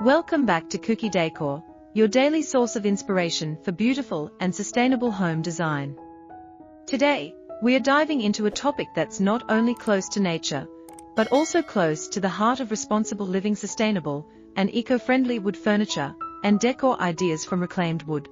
Welcome back to Kuki Decor, your daily source of inspiration for beautiful and sustainable home design. Today, we are diving into a topic that's not only close to nature, but also close to the heart of responsible living: sustainable and eco-friendly wood furniture and decor ideas from reclaimed wood.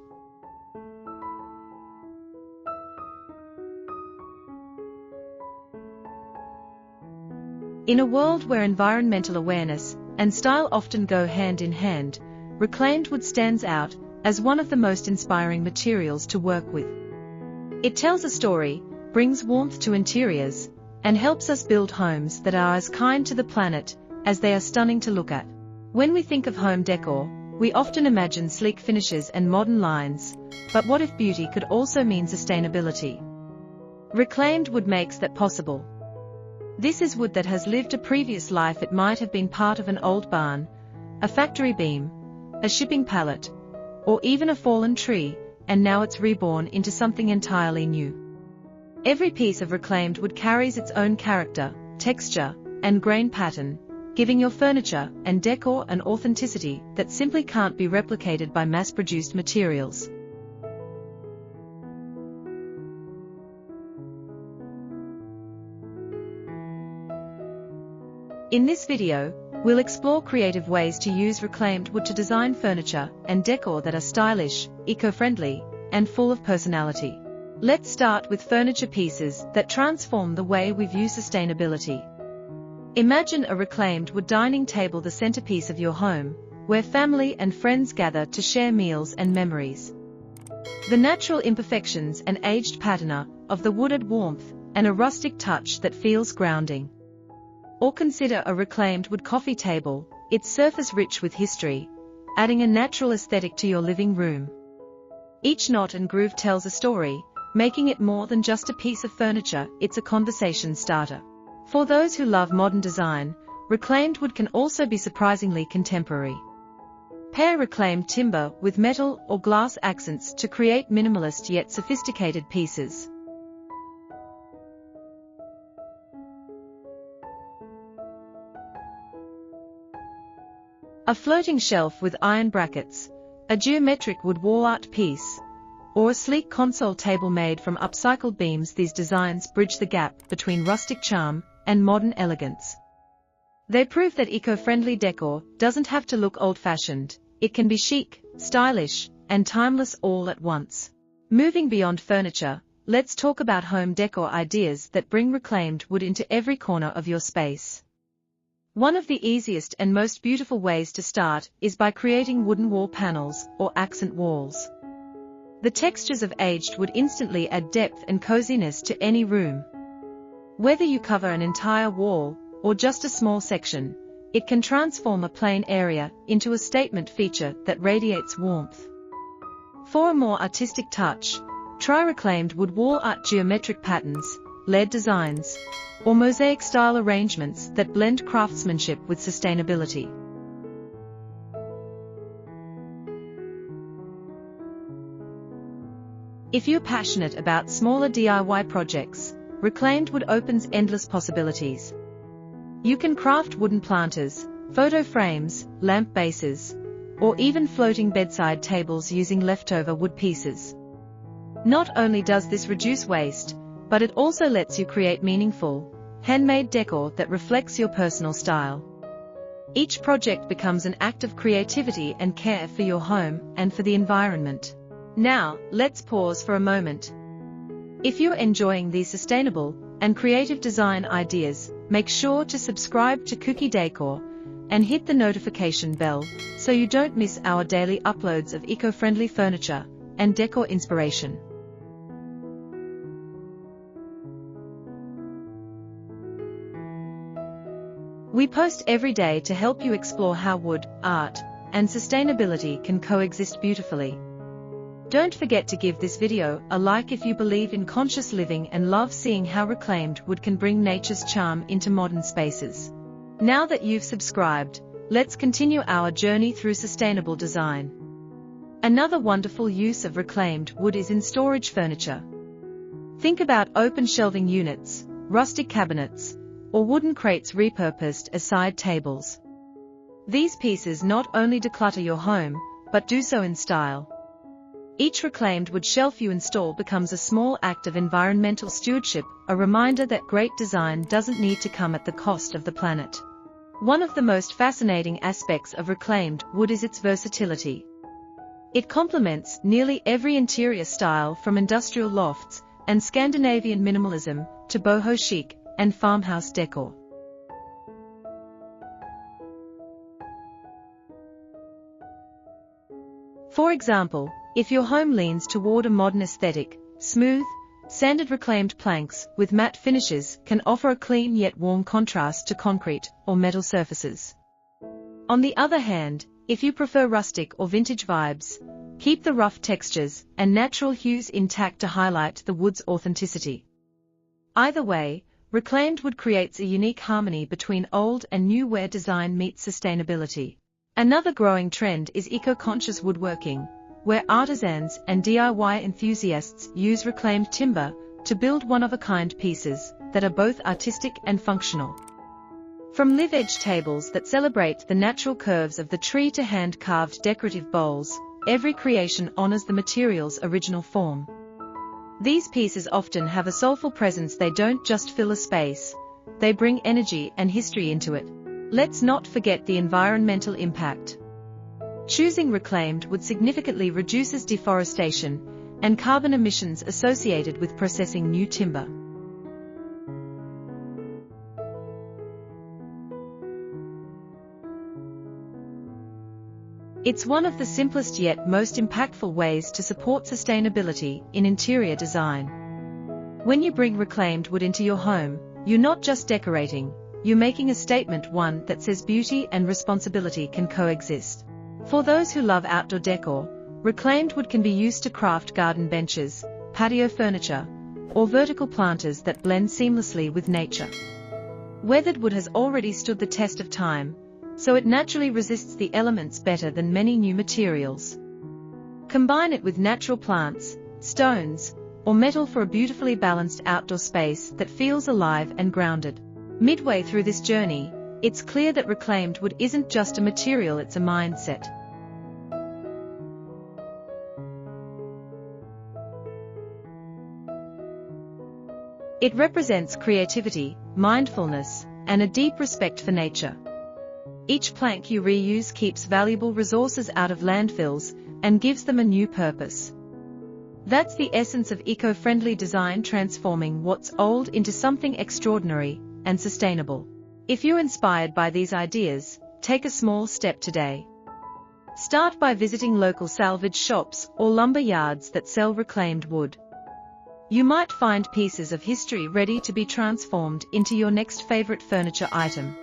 In a world where environmental awareness and style often go hand in hand, reclaimed wood stands out as one of the most inspiring materials to work with. It tells a story, brings warmth to interiors, and helps us build homes that are as kind to the planet as they are stunning to look at. When we think of home decor, we often imagine sleek finishes and modern lines, but what if beauty could also mean sustainability? Reclaimed wood makes that possible. This is wood that has lived a previous life. It might have been part of an old barn, a factory beam, a shipping pallet, or even a fallen tree, and now it's reborn into something entirely new. Every piece of reclaimed wood carries its own character, texture, and grain pattern, giving your furniture and decor an authenticity that simply can't be replicated by mass-produced materials. In this video, we'll explore creative ways to use reclaimed wood to design furniture and decor that are stylish, eco-friendly, and full of personality. Let's start with furniture pieces that transform the way we view sustainability. Imagine a reclaimed wood dining table, the centerpiece of your home, where family and friends gather to share meals and memories. The natural imperfections and aged patina of the wood add warmth and a rustic touch that feels grounding. Or consider a reclaimed wood coffee table, its surface rich with history, adding a natural aesthetic to your living room. Each knot and groove tells a story, making it more than just a piece of furniture. It's a conversation starter. For those who love modern design, reclaimed wood can also be surprisingly contemporary. Pair reclaimed timber with metal or glass accents to create minimalist yet sophisticated pieces. A floating shelf with iron brackets, a geometric wood wall art piece, or a sleek console table made from upcycled beams. These designs bridge the gap between rustic charm and modern elegance. They prove that eco-friendly decor doesn't have to look old-fashioned. It can be chic, stylish, and timeless all at once. Moving beyond furniture, let's talk about home decor ideas that bring reclaimed wood into every corner of your space. One of the easiest and most beautiful ways to start is by creating wooden wall panels or accent walls. The textures of aged wood instantly add depth and coziness to any room. Whether you cover an entire wall or just a small section, it can transform a plain area into a statement feature that radiates warmth. For a more artistic touch, try reclaimed wood wall art, geometric patterns, LED designs, or mosaic-style arrangements that blend craftsmanship with sustainability. If you're passionate about smaller DIY projects, reclaimed wood opens endless possibilities. You can craft wooden planters, photo frames, lamp bases, or even floating bedside tables using leftover wood pieces. Not only does this reduce waste, but it also lets you create meaningful, handmade decor that reflects your personal style. Each project becomes an act of creativity and care for your home and for the environment. Now, let's pause for a moment. If you're enjoying these sustainable and creative design ideas, make sure to subscribe to Kuki Decor and hit the notification bell so you don't miss our daily uploads of eco-friendly furniture and decor inspiration. We post every day to help you explore how wood, art, and sustainability can coexist beautifully. Don't forget to give this video a like if you believe in conscious living and love seeing how reclaimed wood can bring nature's charm into modern spaces. Now that you've subscribed, let's continue our journey through sustainable design. Another wonderful use of reclaimed wood is in storage furniture. Think about open shelving units, rustic cabinets, or wooden crates repurposed as side tables. These pieces not only declutter your home, but do so in style. Each reclaimed wood shelf you install becomes a small act of environmental stewardship, a reminder that great design doesn't need to come at the cost of the planet. One of the most fascinating aspects of reclaimed wood is its versatility. It complements nearly every interior style, from industrial lofts and Scandinavian minimalism to boho chic and farmhouse decor. For example, if your home leans toward a modern aesthetic, smooth, sanded reclaimed planks with matte finishes can offer a clean yet warm contrast to concrete or metal surfaces. On the other hand, if you prefer rustic or vintage vibes, keep the rough textures and natural hues intact to highlight the wood's authenticity. Either way, reclaimed wood creates a unique harmony between old and new, where design meets sustainability. Another growing trend is eco-conscious woodworking, where artisans and DIY enthusiasts use reclaimed timber to build one-of-a-kind pieces that are both artistic and functional. From live-edge tables that celebrate the natural curves of the tree to hand-carved decorative bowls, every creation honors the material's original form. These pieces often have a soulful presence. They don't just fill a space, they bring energy and history into it. Let's not forget the environmental impact. Choosing reclaimed wood significantly reduces deforestation and carbon emissions associated with processing new timber. It's one of the simplest yet most impactful ways to support sustainability in interior design. When you bring reclaimed wood into your home, you're not just decorating, you're making a statement, one that says beauty and responsibility can coexist. For those who love outdoor decor, reclaimed wood can be used to craft garden benches, patio furniture, or vertical planters that blend seamlessly with nature. Weathered wood has already stood the test of time, so it naturally resists the elements better than many new materials. Combine it with natural plants, stones, or metal for a beautifully balanced outdoor space that feels alive and grounded. Midway through this journey, it's clear that reclaimed wood isn't just a material, it's a mindset. It represents creativity, mindfulness, and a deep respect for nature. Each plank you reuse keeps valuable resources out of landfills and gives them a new purpose. That's the essence of eco-friendly design, transforming what's old into something extraordinary and sustainable. If you're inspired by these ideas, take a small step today. Start by visiting local salvage shops or lumber yards that sell reclaimed wood. You might find pieces of history ready to be transformed into your next favorite furniture item.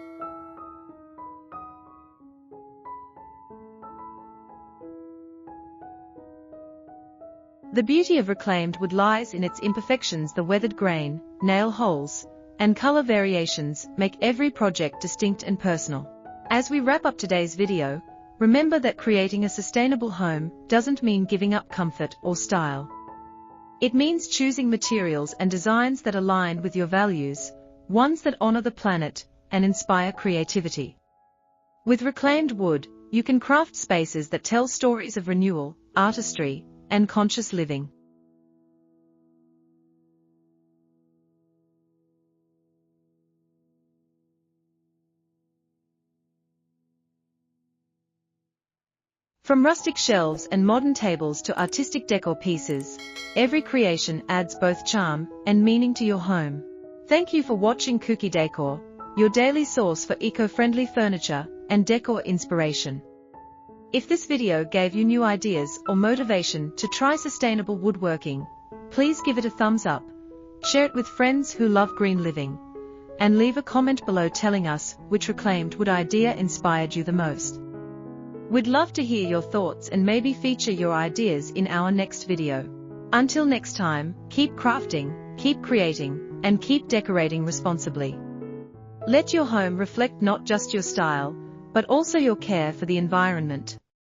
The beauty of reclaimed wood lies in its imperfections. The weathered grain, nail holes, and color variations make every project distinct and personal. As we wrap up today's video, remember that creating a sustainable home doesn't mean giving up comfort or style. It means choosing materials and designs that align with your values, ones that honor the planet and inspire creativity. With reclaimed wood, you can craft spaces that tell stories of renewal, artistry, and conscious living. From rustic shelves and modern tables to artistic decor pieces, every creation adds both charm and meaning to your home. Thank you for watching Kuki Decor, your daily source for eco-friendly furniture and decor inspiration. If this video gave you new ideas or motivation to try sustainable woodworking, please give it a thumbs up, share it with friends who love green living, and leave a comment below telling us which reclaimed wood idea inspired you the most. We'd love to hear your thoughts and maybe feature your ideas in our next video. Until next time, keep crafting, keep creating, and keep decorating responsibly. Let your home reflect not just your style, but also your care for the environment.